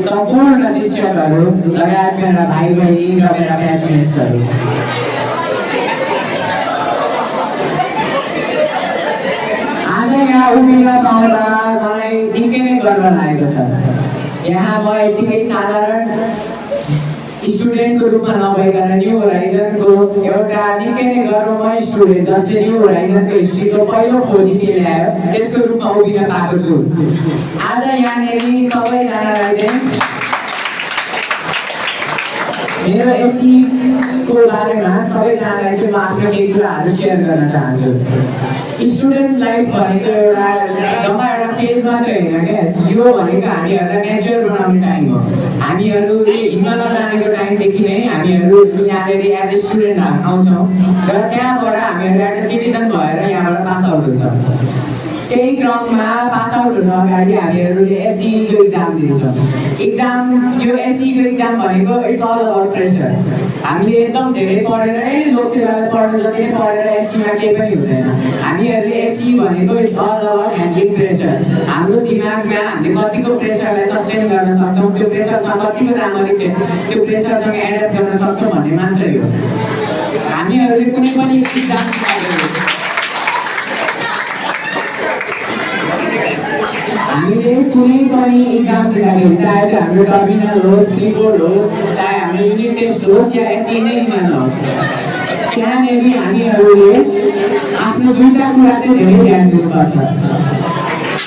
सम्पूर्ण शिक्षकहरू लगायत मेरा भाइ बहिनी र मेरा ब्याचमेट्सहरू, आज यहाँ उभिन पाउँदा मलाई निकै नै गर्व लागेको छ। यहाँ म यतिकै साधारण स्टुडेन्टको रूपमा नभइकन न्यू होराइजनको एउटा निकै नै गर्वमय स्टुडेन्ट जसले न्यू होराइजनको हिस्ट्रीको पहिलो खोजी ल्यायो त्यसको रूपमा उभिन पाएको छु। आज यहाँनिर सबैजनालाई चाहिँ मेरो एससीको बारेमा सबैजनालाई चाहिँ म आफ्नो केही कुराहरू सेयर गर्न चाहन्छु। स्टुडेन्ट लाइफ भनेको एउटा जम्मा एउटा फेज मात्रै होइन क्या, यो भनेको हामीहरूलाई नेचर बनाउने टाइम हो। हामीहरू हिँड्न नजानेको टाइमदेखि नै हामीहरू यहाँनिर एज ए स्टुडेन्ट आउँछौँ र त्यहाँबाट हामीहरू एउटा सिटिजन भएर यहाँबाट पास आउट हुन्छ। त्यही क्रममा पास आउट हुन अगाडि हामीहरूले एससीको इक्जाम दिन्छौँ। यो एससीको इक्जाम भनेको इट्स अल अबाउट प्रेसर। हामीले एकदम धेरै पढेर लोकसेवाले पढ्नु जति नै पढेर एससीमा केही पनि हुँदैन। हामीहरूले एससी भनेको it's all about handling pressure. हाम्रो दिमागमा हामीले कतिको प्रेसरलाई सस्टेन गर्न सक्छौँ, त्यो प्रेसरसँग कतिको राम्ररी त्यो प्रेसरसँग एडप्ट गर्न सक्छौँ भन्ने मात्रै हो। हामीहरूले कुनै पनि इक्जाम हामीले कुनै पनि इक्जाम दिँदाखेरि चाहे त्यो हाम्रो टर्मिनल होस्, प्रिबोर्ड होस्, चाहे हाम्रो युनिट टेस्ट होस् या एससी नै किन नहोस्, त्यहाँनिर हामीहरूले आफ्नो दुईवटा कुरा चाहिँ धेरै ध्यान दिनुपर्छ।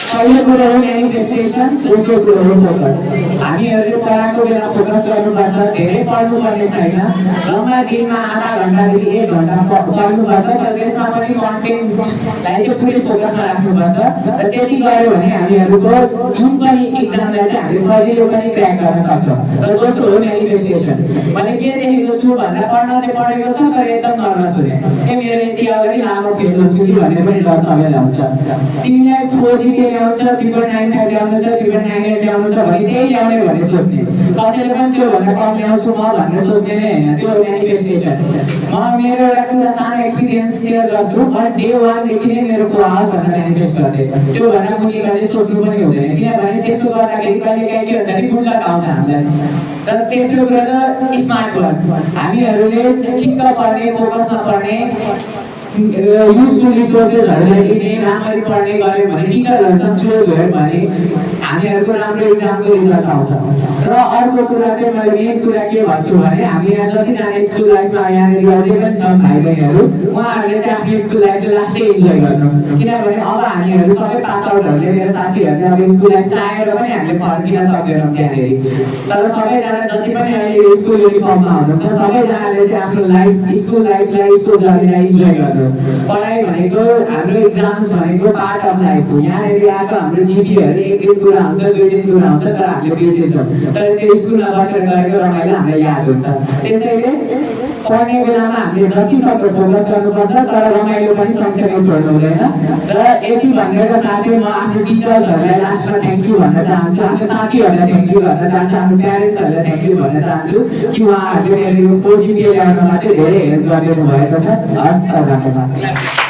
पहिलो कुरो हो मेनिफेस्टेसन, दोस्रो कुरो हो फोकस। हामीहरूले पढाएको बेला फोकस गर्नुपर्छ, धेरै पढ्नुपर्ने छैन। जम्मा दिनमा आधा घन्टादेखि 1 घन्टा पढ्नुपर्छ, तर त्यसमा पनि कन्टेन्टलाई चाहिँ पुरै फोकसमा राख्नुपर्छ। र त्यति गऱ्यो भने हामीहरूको जुन पनि इक्जामलाई चाहिँ हामीले सजिलो पनि क्र्याक गर्न सक्छौँ। र दोस्रो हो मेनिफेस्टेसन। मैले के देखेको छु भन्दा पढ्न चाहिँ पढेको छ तर एकदम नर्भस हुने, मेरो यति अगाडि लामो फेल हुन्छु कि भन्ने पनि डर सबैलाई हुन्छ। तिमीलाई 4 GPA ल्याउँछ, 3.95 ल्याउनु छ, 3.98 ल्याउनु छ भने त्यही ल्याउने भन्ने सोच्ने, कसैले पनि त्योभन्दा कम ल्याउँछु म भनेर सोच्ने नै होइन। त्यो मेनिफेस्टेसन। म मेरो एउटा कुरा सानो एक्सपिरियन्स सेयर गर्छु। म डे 1 देखि नै मेरो 4 आवर्स भनेर मेनिफेस्ट गर्थेँ। त्योभन्दा मुनि कहिले सोच्नु पनि हुँदैन, किनभने त्यसो गर्दाखेरि कहिलेकाहीँ के हुन्छ भने गुन्डा आउँछ हामीलाई। र तेस्रो कुरा त स्मार्ट वर्क। हामीहरूले ठिक्क पढ्ने, फोकसमा पढ्ने, युजफुल रिसोर्सेसहरूलाई लिने, राम्ररी पढ्ने गऱ्यो भने, टिचरहरूसँग क्लोज भयो भने हामीहरूको राम्रो इक्जामको रिजल्ट आउँछ। र अर्को कुरा चाहिँ मैले मेन कुरा के भन्छु भने हामी यहाँ जतिजना स्कुल लाइफमा यहाँनिर अझै पनि छन् भाइ बहिनीहरू, उहाँहरूले चाहिँ आफ्नो स्कुल लाइफलाई लास्टै इन्जोय गर्नु, किनभने अब हामीहरू सबै पास आउटहरूले, मेरो साथीहरूले अब स्कुल लाइफ चाहेर पनि हामीले फर्किन सक्दैनौँ त्यहाँनिर। तर सबैजना जति पनि अहिले स्कुल युनिफर्ममा हुनुहुन्छ सबैजनाले चाहिँ आफ्नो स्कुल लाइफलाई, स्कुल जर्नीलाई इन्जोय गर्नु। पढाइ भनेको हाम्रो इक्जाम्स भनेको पार्ट अफ लाइफ हो। यहाँनिर आएको हाम्रो जिपीहरू 1 दिन पुरा हुन्छ, 2 दिन पुरा हुन्छ, तर हामीले बिर्सिन्छौँ। तर त्यो स्कुलमा बसेर गरेको रमाइलो हामीलाई याद हुन्छ। त्यसैले पढ्ने बेलामा हामीले जति सक्दो फोकस गर्नुपर्छ, तर रमाइलो पनि सँगसँगै छोड्नु हुँदैन। र यति भनेर साथै म आफ्नो टिचर्सहरूलाई लास्टमा थ्याङ्क यू भन्न चाहन्छु, आफ्नो साथीहरूलाई थ्याङ्क यू भन्न चाहन्छु, आफ्नो प्यारेन्ट्सहरूलाई थ्याङ्क यू भन्न चाहन्छु कि उहाँहरूले मेरो यो 4 GPA ल्याउनमा चाहिँ धेरै हेल्प गरिदिनु भएको छ। हस् त, धन्यवाद।